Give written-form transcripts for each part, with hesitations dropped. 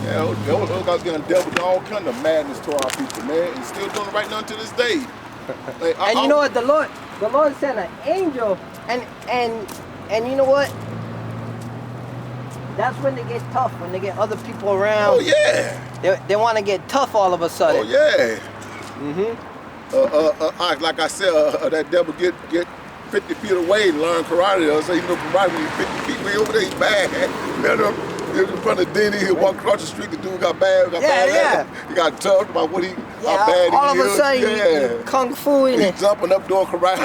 Yeah, those guys getting dealt with all kind of madness to our people, man, and still doing it right now to this day. Like, And you know what? The Lord sent an angel, and you know what? That's when they get tough, when they get other people around. Oh yeah. They want to get tough all of a sudden. Oh yeah. Mm-hmm. Like I said, that devil get 50 feet away and learn karate. So you know karate when you 50 feet way over there, he's bad. In front of Denny, he walk across the street. The dude got bad. He got tough about how bad all he of is. a sudden, you kung fu in it. He's jumping up doing karate.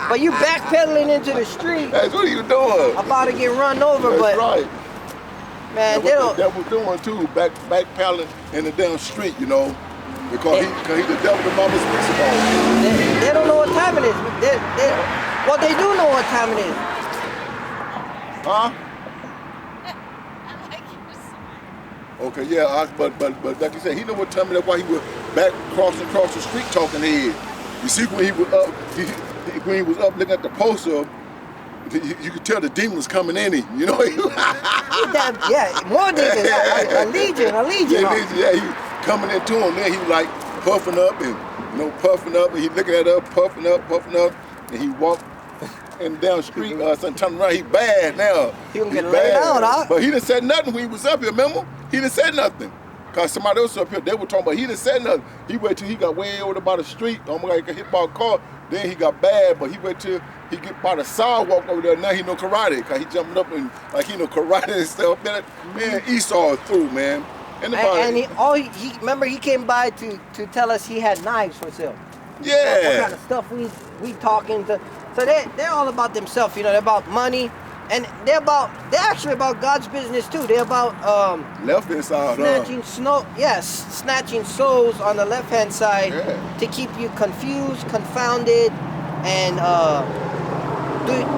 But you backpedaling into the street. That's what he was doing. About to get run over, That's right. Man, they don't. That was doing too, backpedaling in the damn street, you know, because he's the devil the Bible speaks about. They don't know what time it is. Well, they do know what time it is. Huh? Okay, yeah, but like you said, he know what time it is. Why he was crossing across the street talking to him. You see, when he was up, when he was up looking at the poster, you could tell the demon was coming in him. You know. More demons. A legion. Yeah, he was coming into him. Then he was like puffing up and puffing up, and he looking at us, puffing up, and he walked. And down the street, son turning around, he bad now. He gonna get laid out, huh? But he didn't say nothing when he was up here, remember? He didn't say nothing. Cause somebody else up here, they were talking about, he didn't say nothing. He waited till he got way over by the street, almost like he got hit by a car. Then he got bad, but he waited till he get by the sidewalk over there. Now he know karate, cause he jumping up and like he know karate and stuff. Man, Esau is through, man. And he remember he came by to tell us he had knives for sale. Yeah. What kind of stuff we talking to. So they're all about themselves, you know. They're about money, and they're actually about God's business too. They're about left hand side, snatching souls on the left hand side to keep you confused, confounded, and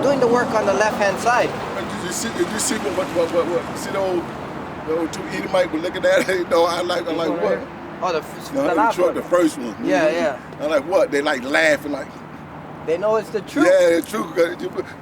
doing the work on the left hand side. Did you see what? See the old two Edomite were looking at it. I like what? Oh, the first one. Yeah. I like what? They like laughing like. They know it's the truth. Yeah, it's true.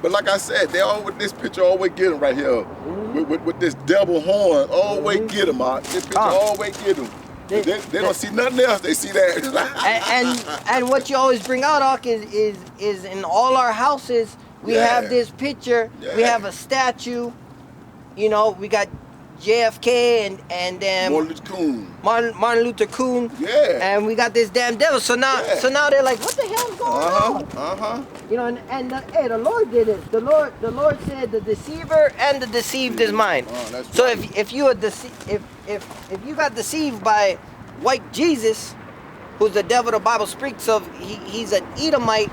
But like I said, they always this picture always get them right here with this devil horn. Always get them out. This picture always get them. They don't see nothing else. They see that. and what you always bring out, Doc, is in all our houses we have this picture. Yeah. We have a statue. You know, we got JFK and Martin Luther King. Yeah. And we got this damn devil. So now they're like, what the hell's going on? You know, and the Lord did it. The Lord said, the deceiver and the deceived is mine. So right. if you got deceived by white Jesus, who's the devil the Bible speaks of, he's an Edomite.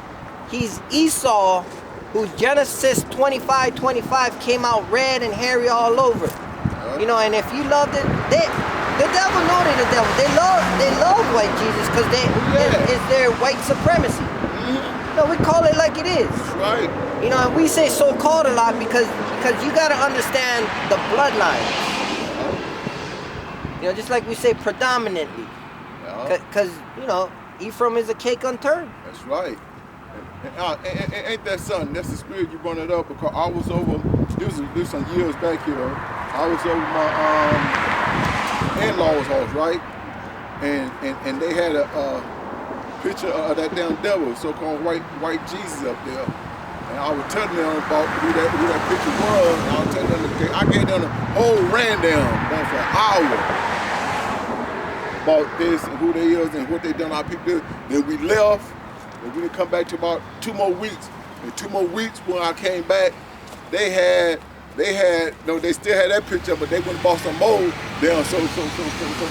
He's Esau, whose Genesis 25:25 came out red and hairy all over. You know, and if you love it, the devil know they're the devil. They love white Jesus because it's their white supremacy. Mm-hmm. No, we call it like it is. That's right. You know, and we say so-called a lot because you got to understand the bloodline. You know, just like we say predominantly. Because, you know, Ephraim is a cake unturned. That's right. And ain't that something? That's the spirit you brought it up because I was over, this was some years back here. I was over my in-laws' house, right? And they had a picture of that damn devil, so-called white Jesus up there. And I was telling them about who that picture was. And I was telling them, I gave them the whole rundown for an hour about this and who they is and what they done our people did. Then we left. And we didn't come back to about 2 more weeks. And 2 more weeks when I came back, they still had that picture, but they went and bought some more down. So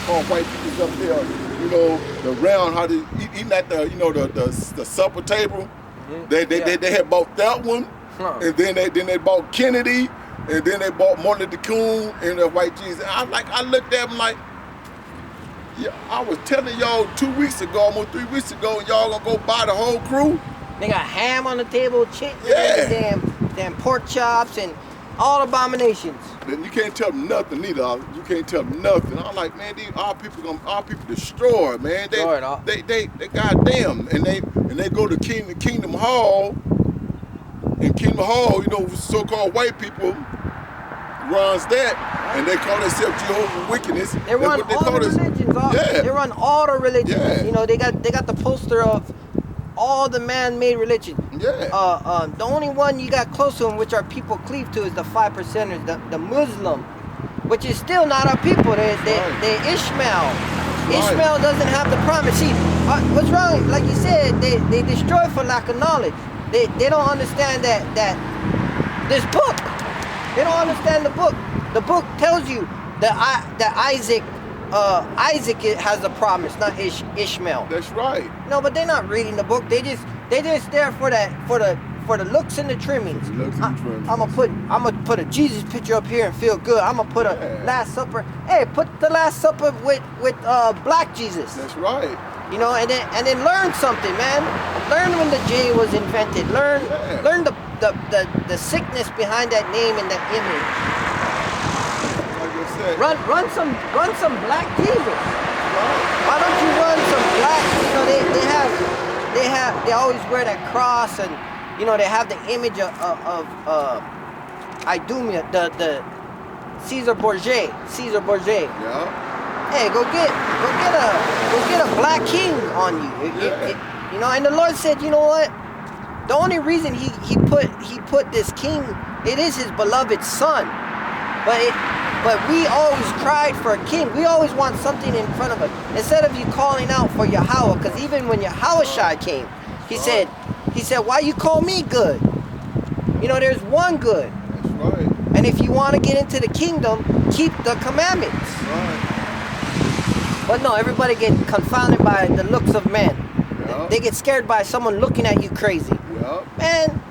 called white people up there, you know, the round how they eating at the, you know, the supper table. Mm-hmm. They had bought that one, and then they bought Kennedy, and then they bought Martin Luther King and the white Jesus. And I looked at them like. Yeah, I was telling y'all 2 weeks ago, almost 3 weeks ago, and y'all gonna go buy the whole crew. They got ham on the table, damn pork chops, and all abominations. Then you can't tell them nothing either. You can't tell them nothing. I'm like, man, our people destroyed, man. They goddamn, and they go to Kingdom Hall. In Kingdom Hall, you know, so-called white people runs that, and they call themselves Jehovah's Witness. They run all the religions. They run all the religions. Yeah. You know, they got the poster of all the man-made religion. Yeah. The only one you got close to them, which our people cleave to, is the 5%ers, the Muslim, which is still not our people. They Ishmael. Right. Ishmael doesn't have the promise. See, what's wrong? Like you said, they destroy for lack of knowledge. They don't understand that this book. They don't understand the book. The book tells you that Isaac has the promise, not Ishmael. That's right. No, but they're not reading the book. They just there for the looks and the trimmings. I'm gonna put a Jesus picture up here and feel good. I'm gonna put a Last Supper. Hey, put the Last Supper with Black Jesus. That's right. You know, and then learn something, man. Learn when the J was invented. Learn the sickness behind that name and that image. Like I said, Run some Black Jesus. Why don't you run some Black? You know, they always wear that cross, and you know they have the image of Idumea, the Caesar Borgia. Yeah. Hey, go get a Black king on you. You know, and the Lord said, you know what? The only reason he put this king, it is his beloved son. But we always cried for a king. We always want something in front of us. Instead of you calling out for Yahweh, because even when Yahweh came, he said, why you call me good? You know, there's one good. That's right. And if you want to get into the kingdom, keep the commandments. Right. But no, everybody get confounded by the looks of men. Yep. They get scared by someone looking at you crazy. Yep. Man,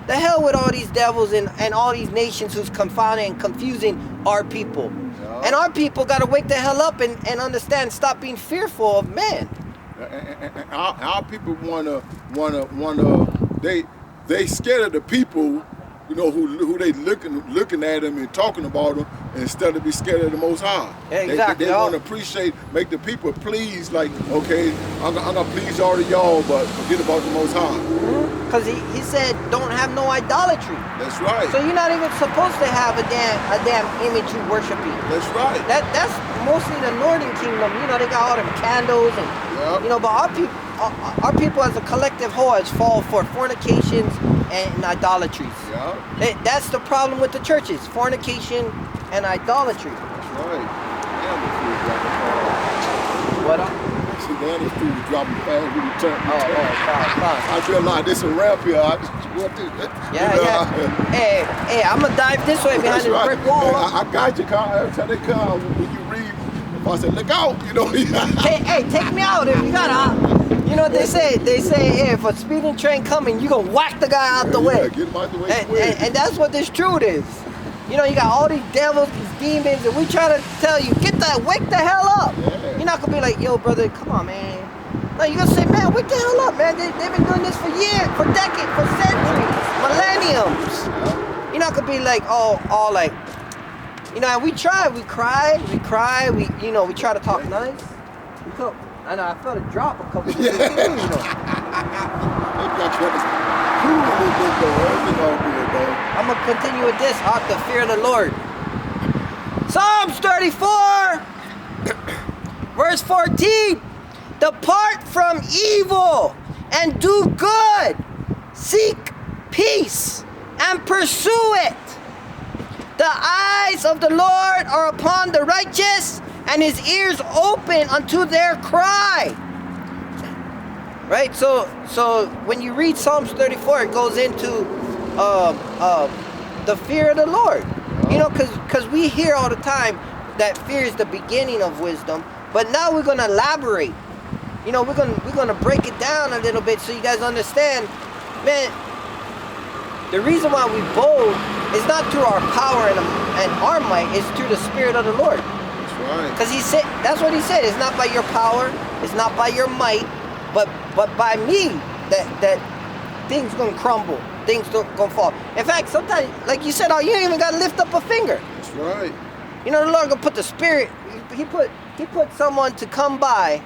the hell with all these devils and all these nations who's confounding and confusing our people. Yep. And our people got to wake the hell up and understand, stop being fearful of man. And our people wanna they scared of the people, you know, who they looking at them and talking about them, instead of be scared of the Most High. Yeah, exactly. They want to appreciate, make the people please, like, okay, I'm gonna please all of y'all, but forget about the Most High. Because he said, don't have no idolatry. That's right. So you're not even supposed to have a damn image you worshiping. That's right. That's mostly the Northern Kingdom. You know, they got all them candles and you know, but our people as a collective whole has fall for fornications and idolatries. Yeah. That's the problem with the churches: fornication and idolatry. That's right. And the food dropping fast. What up? See, the other food was dropping fast when you turn. Fine. I feel like this a ramp here. Hey, I'm gonna dive this way behind this brick wall. I got you, Carl. Every time they come, when you read, I said, look out, you know. hey, take me out if you gotta. You know what they say? They say, hey, if a speeding train coming, you gonna whack the guy out the way. Yeah, get him out the way. And that's what this truth is. You know, you got all these devils, these demons, and we try to tell you, wake the hell up. Yeah. You're not gonna be like, yo, brother, come on, man. No, you're gonna say, man, wake the hell up, man. They've been doing this for years, for decades, for centuries, millenniums. Yeah. You're not gonna be like, all like, you know, and we try, we cry, you know, we try to talk nice. I know, I felt a drop a couple of days ago, you know. I'm going to continue with this, the fear of the Lord. Psalms 34, verse 14. Depart from evil and do good. Seek peace and pursue it. The eyes of the Lord are upon the righteous, and his ears open unto their cry. Right? So when you read Psalms 34, it goes into the fear of the Lord. You know, because we hear all the time that fear is the beginning of wisdom, but now we're going to elaborate. You know, we're going to break it down a little bit so you guys understand, man, the reason why we bold is not through our power and our might, it's through the Spirit of the Lord. Because he said, that's what he said. It's not by your power, it's not by your might, but by me that things gonna crumble, things gonna fall. In fact, sometimes, like you said, you ain't even gotta lift up a finger. That's right. You know, the Lord gonna put the Spirit. He put someone to come by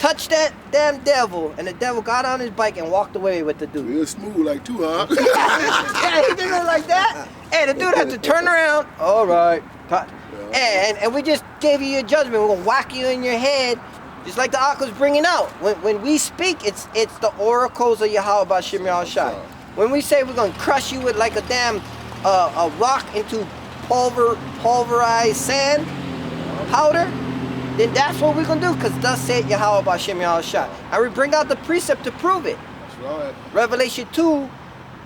touched that damn devil, and the devil got on his bike and walked away with the dude. Real smooth like two, huh? Yeah, he did it like that. And the dude had to turn around. All right. And we just gave you your judgment. We're going to whack you in your head, just like the Aqua's bringing out. When we speak, it's the oracles of Yahweh B'Shem Yahushai. When we say we're going to crush you with like a damn a rock into pulverized sand, powder, then that's what we're going to do, because thus said Yahweh B'Shem Yahushai. And we bring out the precept to prove it. That's right. Revelation 2,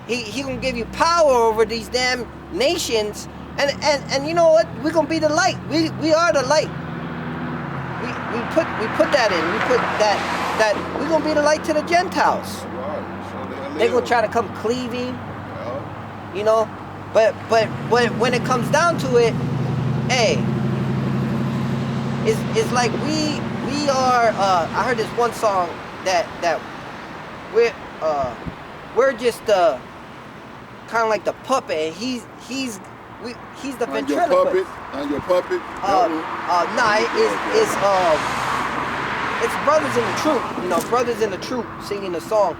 he going to give you power over these damn nations. And you know what? We're going to be the light. We are the light. We put that in. We put that we're going to be the light to the Gentiles. Right. So they're going to try to come cleaving. You know? But when it comes down to it, hey, it's like we are I heard this one song that we're just kind of like the puppet, and he's the ventriloquist. On your puppet. It's brothers in the truth. You know, brothers in the truth singing the song.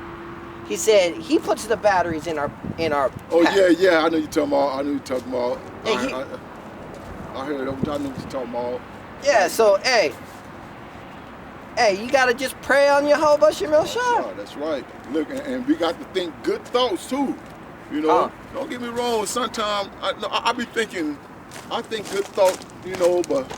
He said he puts the batteries in our. Oh pack. yeah. I know you're talking about. I heard. I know what you're talking about. Yeah. So hey, you gotta just pray on Yahweh B'Shem Yahushai. That's right. Look, and we got to think good thoughts too. You know, don't get me wrong. Sometimes I be thinking, I think good thoughts. You know, but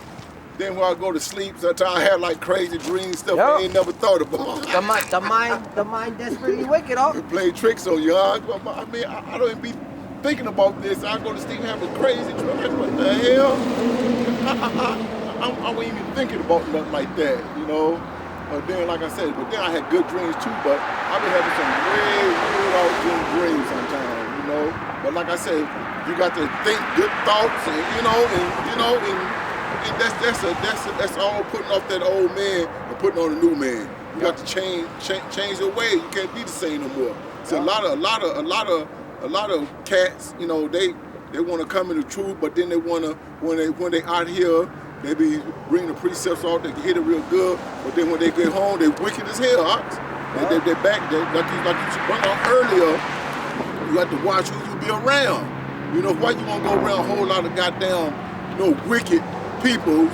then when I go to sleep, sometimes I have like crazy dreams, stuff I ain't never thought about. The mind desperately wicked. They play tricks on you. Huh? I mean, I don't even be thinking about this. I go to sleep and have a crazy dream. Like, what the hell? I wasn't even thinking about nothing like that. You know. But then, like I said, I had good dreams too. But I've been having some way out dreams sometimes. You know. But like I said, you got to think good thoughts, and and that's all putting off that old man and putting on a new man. You got to change your way. You can't be the same no more. So a lot of cats, you know, they want to come in the truth, but then they want to when they out here, they be bringing the precepts out. They can hit it real good, but then when they get home, they wicked as hell. They back. Like you brought out earlier, you have to watch who you be around. You know, why you gonna go around a whole lot of goddamn, wicked people,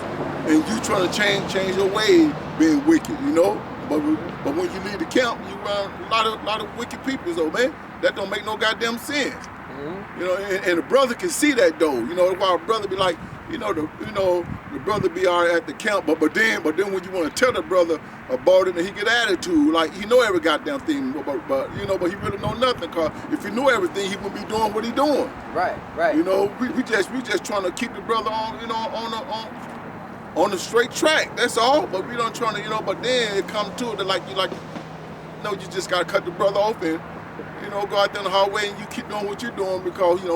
and you trying to change your ways being wicked, you know? But when you leave the camp, you around a lot of wicked people, so man, that don't make no goddamn sense. Mm-hmm. You know, and the brother can see that though. You know, why a brother be like, the brother be all right at the camp, but then when you want to tell the brother about it, and he get attitude, like he know every goddamn thing, but he really know nothing. Cause if he knew everything, he wouldn't be doing what he doing. Right. You know, we just trying to keep the brother on, on the straight track. That's all. But we don't trying to, but then it come to it that you just gotta cut the brother off and, go out there in the hallway and you keep doing what you're doing because, he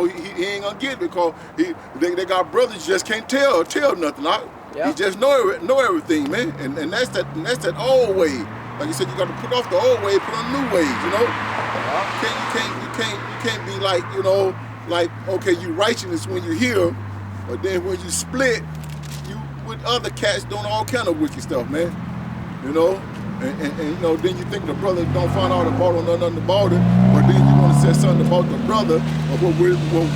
ain't gonna get it because they got brothers just can't tell nothing. He just know everything, man. And that's that old way. Like you said, you got to put off the old way, put on new ways, You can't be like, okay, you righteousness when you're here, but then when you split, you with other cats doing all kind of wicked stuff, man. And then you think the brother don't find out about it or nothing about it, but then you want to say something about the brother, but what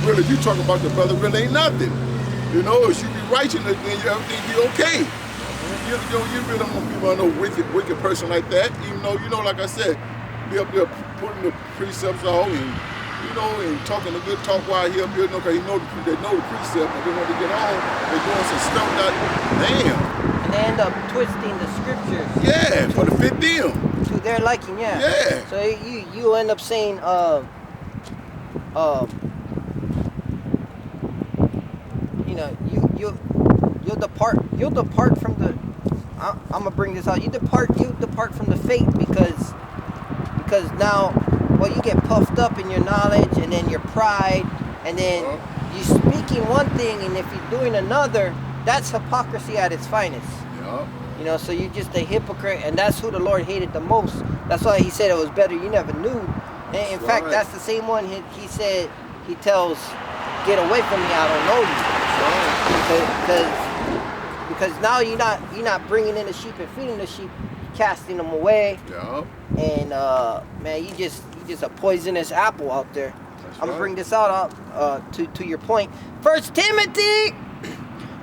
really you talking about the brother really ain't nothing. If you be righteous, then everything be okay. You really don't want to be no wicked person like that, even though, like I said, be up there putting the precepts out and talking a good talk while he up here, because they know the precept, but then when they get on, they're doing some stuff that, damn. And they end up twisting the scriptures. Yeah, for to fit them. To their liking, yeah. Yeah. So you end up saying, you'll depart from the. I'm gonna bring this out. You depart from the faith because now, you get puffed up in your knowledge and then your pride, and then you speaking one thing, and if you're doing another, that's hypocrisy at its finest. Yeah. So you're just a hypocrite, and that's who the Lord hated the most. That's why he said it was better you never knew. And in fact, that's the same one he said, he tells, get away from me, I don't know you. Because now you're not bringing in the sheep and feeding the sheep. casting them away. Yeah. And man, you just a poisonous apple out there. That's I'm gonna right. bring this out to your point. 1 Timothy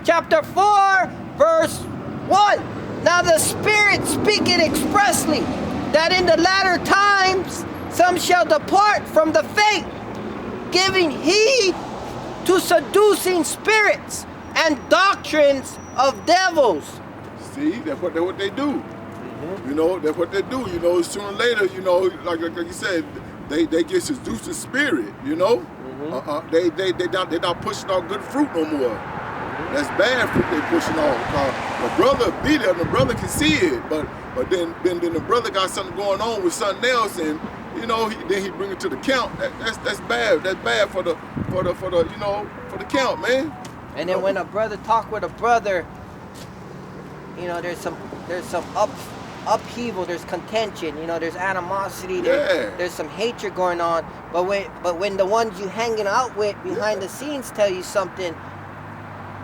chapter 4 verse 1. Now the Spirit speaketh expressly that in the latter times some shall depart from the faith, giving heed to seducing spirits and doctrines of devils. See, that's what they do. You know, that's what they do. You know, sooner or later, you know, like you said, they get seduced in spirit. You know, they not pushing out good fruit no more. That's bad fruit they pushing out. The brother be there, and the brother can see it, but then the brother got something going on with something else, and you know, then he bring it to the count. That's bad. That's bad for the you know, for the count, man. And then when a brother talk with a brother, you know, there's some upheaval, there's contention, you know, there's animosity, there's some hatred going on. But when the ones you hanging out with behind the scenes tell you something,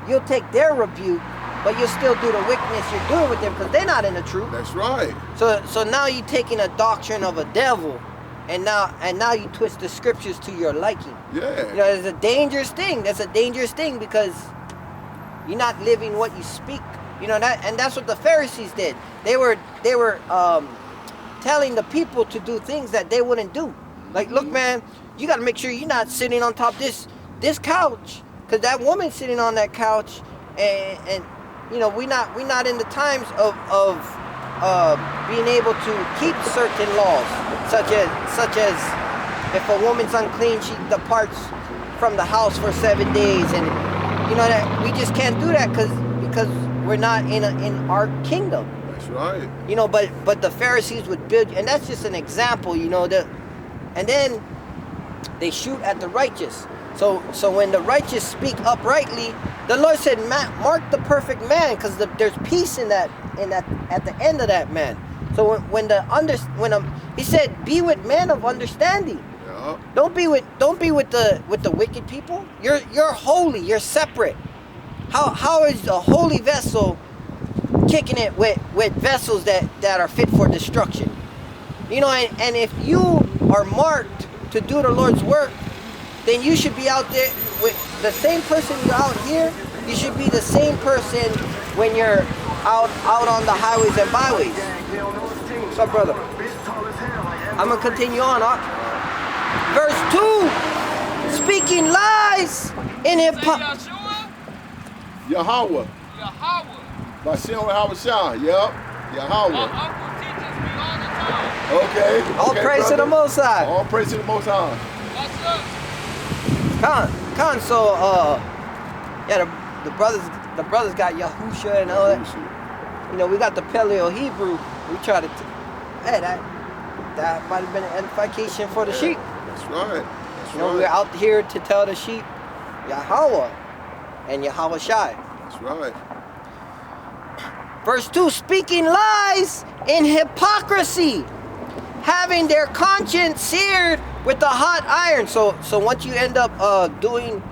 you'll take their rebuke, but you'll still do the wickedness you're doing with them because they're not in the truth. That's right. So now you're taking a doctrine of a devil, and now you twist the scriptures to your liking. Yeah. You know, it's a dangerous thing. That's a dangerous thing because you're not living what you speak. You know that, and that's what the Pharisees did. They were telling the people to do things that they wouldn't do. Like, look, man, you got to make sure you're not sitting on top of this couch, because that woman's sitting on that couch, and you know, we not in the times of being able to keep certain laws, such as if a woman's unclean, she departs from the house for 7 days, and you know that we just can't do that because we're not in our kingdom. That's right. You know, but the Pharisees would build, and that's just an example, you know, and then they shoot at the righteous. So when the righteous speak uprightly, the Lord said, mark the perfect man, because there's peace in that at the end of that man. So he said, be with men of understanding. Yeah. Don't be with the wicked people. You're holy. You're separate. How is a holy vessel kicking it with vessels that are fit for destruction? You know, and if you are marked to do the Lord's work, then you should be out there with the same person you're out here. You should be the same person when you're out on the highways and byways. What's up, brother? I'm gonna continue on. Verse 2, speaking lies in hypocrisy. Yahweh. Bashem Hawashah. Yep. Yahweh. My uncle teaches me all the time. Okay. All praise brother. to the Most High. All praise to the Most High. What's up? So yeah, the brothers got Yahusha and all that. You know, we got the Paleo Hebrew. We try to that might have been an edification for the sheep. That's right. You know, we're out here to tell the sheep Yahweh and Yahweh Shai. That's right. Verse 2, speaking lies in hypocrisy, having their conscience seared with the hot iron. So once you end up doing,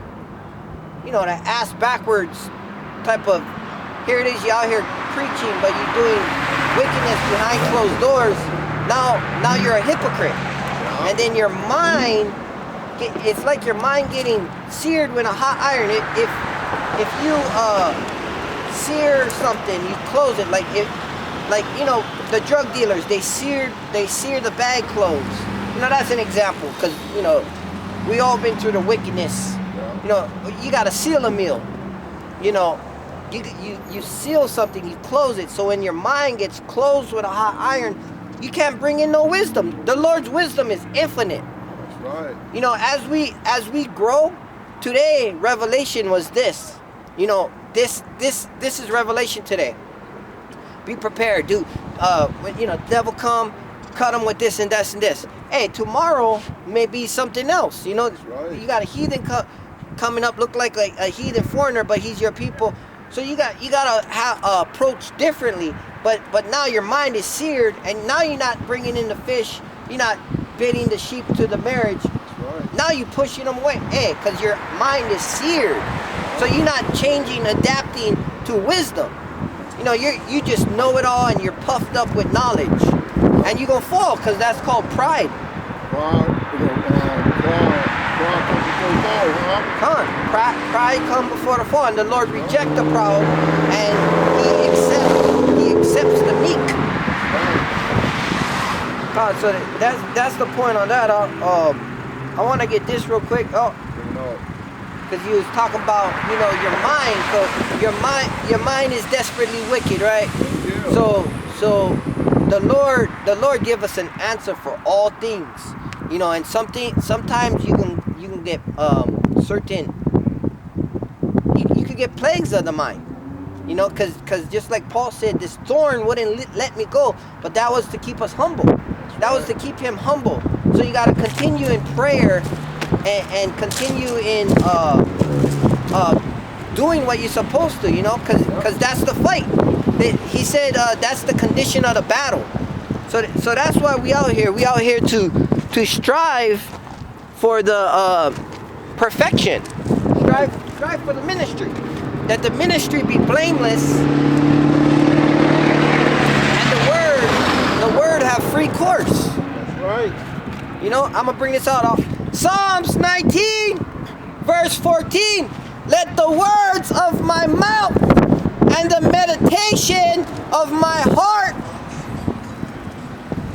you know, the ass backwards type of, here it is, you out here preaching, but you're doing wickedness behind closed doors. Now you're a hypocrite. And then your mind, it's like your mind getting seared with a hot iron. If you sear something, you close it, like you know, the drug dealers, they sear the bag clothes. You know, that's an example, because you know, we all been through the wickedness. You know, you gotta seal a meal. You know, you seal something, you close it, so when your mind gets closed with a hot iron, you can't bring in no wisdom. The Lord's wisdom is infinite. That's right. You know, as we grow, today revelation was this. You know, this is revelation today. Be prepared. When you know, devil come, cut him with this and this and this. Hey, tomorrow may be something else. You know, right. You got a heathen coming up, look like a heathen foreigner, but he's your people. So you gotta approach differently. But now your mind is seared, and now you're not bringing in the fish. You're not bidding the sheep to the marriage. Right. Now you're pushing them away. Hey, because your mind is seared. So you're not changing, adapting to wisdom. you know, you just know it all and you're puffed up with knowledge, and you're gonna fall because that's called pride. Pride come before the fall, and the Lord rejects the proud, and He accepts the meek. So that's the point on that. I want to get this real quick. Because you was talking about, you know, your mind. So your mind is desperately wicked, right? Yeah. So the Lord give us an answer for all things, you know. And sometimes you can get certain. You could get plagues of the mind, you know, because just like Paul said, this thorn wouldn't let me go, but that was to keep us humble. That was to keep him humble. So you got to continue in prayer and continue in doing what you're supposed to, you know, because that's the fight. He said that's the condition of the battle. So that's why we out here. We out here to strive for the perfection. Strive for the ministry. That the ministry be blameless and the word have free course. That's right. You know, I'm gonna bring this out off Psalms 19, verse 14. Let the words of my mouth and the meditation of my heart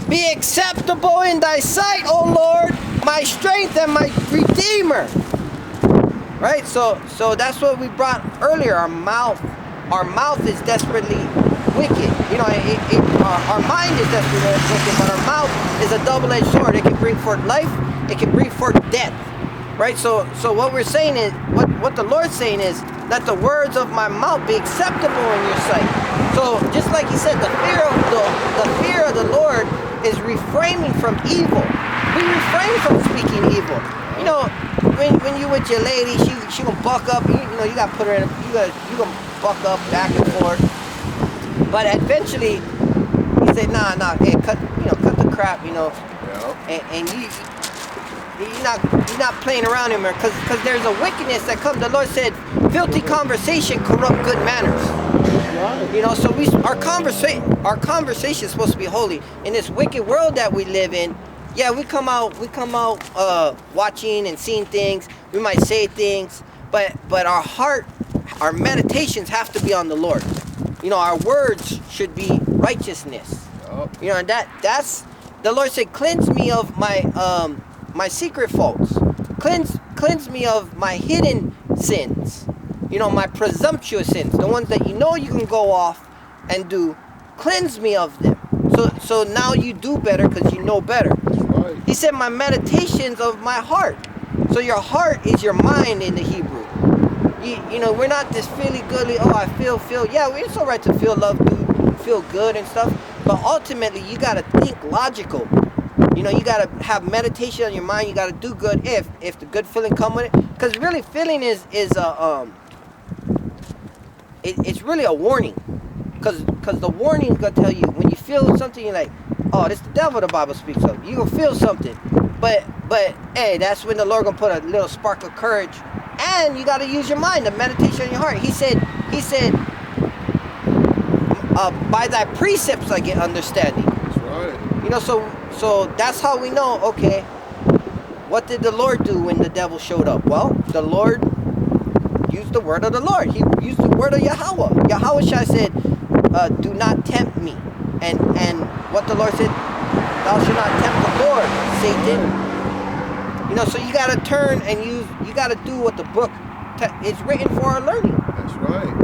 be acceptable in thy sight, O Lord, my strength and my redeemer. Right? So that's what we brought earlier. Our mouth is desperately wicked. You know, our mind is desperately wicked, but our mouth is a double-edged sword. It can bring forth life, it can bring forth death. Right? So what we're saying is, what the Lord's saying is, let the words of my mouth be acceptable in your sight. So just like he said, the fear of the Lord is refraining from evil. We refrain from speaking evil. You know, when you with your lady, she gonna buck up. You know, you gotta put her in. You gonna buck up back and forth. But eventually, you say, nah, hey, cut the crap. You know, and you're not playing around anymore, because there's a wickedness that comes. The Lord said, filthy conversation corrupt good manners. Right. You know, so our conversation is supposed to be holy. In this wicked world that we live in, yeah, we come out watching and seeing things. We might say things, but our heart, our meditations have to be on the Lord. You know, our words should be righteousness. Yep. You know, and that's the Lord said, cleanse me of my secret faults. Cleanse me of my hidden sins. You know, my presumptuous sins, the ones that you know you can go off and do. Cleanse me of them. So now you do better because you know better. Right. He said, my meditations of my heart. So your heart is your mind in the Hebrew. You know, we're not this feely goodly, oh, I feel. Yeah, it's all right to feel love, feel good and stuff. But ultimately, you got to think logical. You know, you got to have meditation on your mind. You got to do good if the good feeling come with it. Because really, feeling is it's really a warning. Because the warning is going to tell you, when you feel something, you're like, oh, this the devil the Bible speaks of. You're going to feel something. But hey, that's when the Lord going to put a little spark of courage. And you got to use your mind, the meditation on your heart. He said, by thy precepts I get understanding. That's right. You know, so that's how we know, okay, what did the Lord do when the devil showed up? Well, the Lord used the word of the Lord. He used the word of Yahweh. Yahweh said, do not tempt me. And what the Lord said, thou shalt not tempt the Lord, Satan. You know, so you got to turn and you got to do what the book is written for our learning. That's right.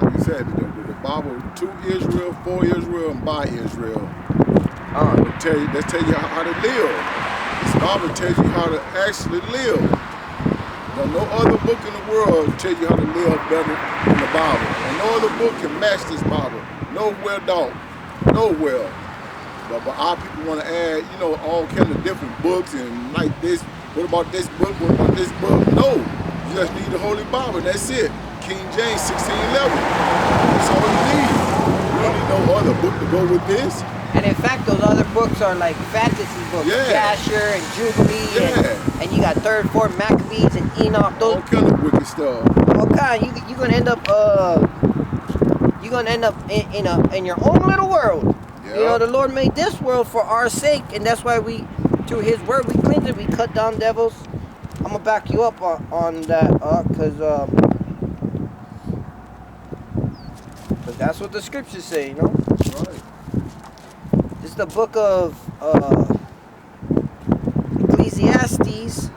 Like you said, the Bible, to Israel, for Israel, and by Israel. Let's tell you how to live. This Bible tells you how to actually live. No other book in the world tells you how to live better than the Bible. And no other book can match this Bible. Nowhere, dog. Nowhere. But our people want to add, you know, all kinds of different books and like this. What about this book? What about this book? No. You just need the Holy Bible. That's it. King James 16:11. That's all you need. You don't need no other book to go with this. And in fact, those other books are like fantasy books. Yeah. Jasher and Jubilee. Yeah. And you got 3rd, 4th, Maccabees and Enoch. Those all kind of wicked stuff. All kind. You're going to end up you're gonna end up in your own little world. Yeah. You know, the Lord made this world for our sake, and that's why we, through His word, we cleanse it. We cut down devils. I'm gonna back you up on that, cause that's what the scriptures say, you know. Right. This is the book of Ecclesiastes.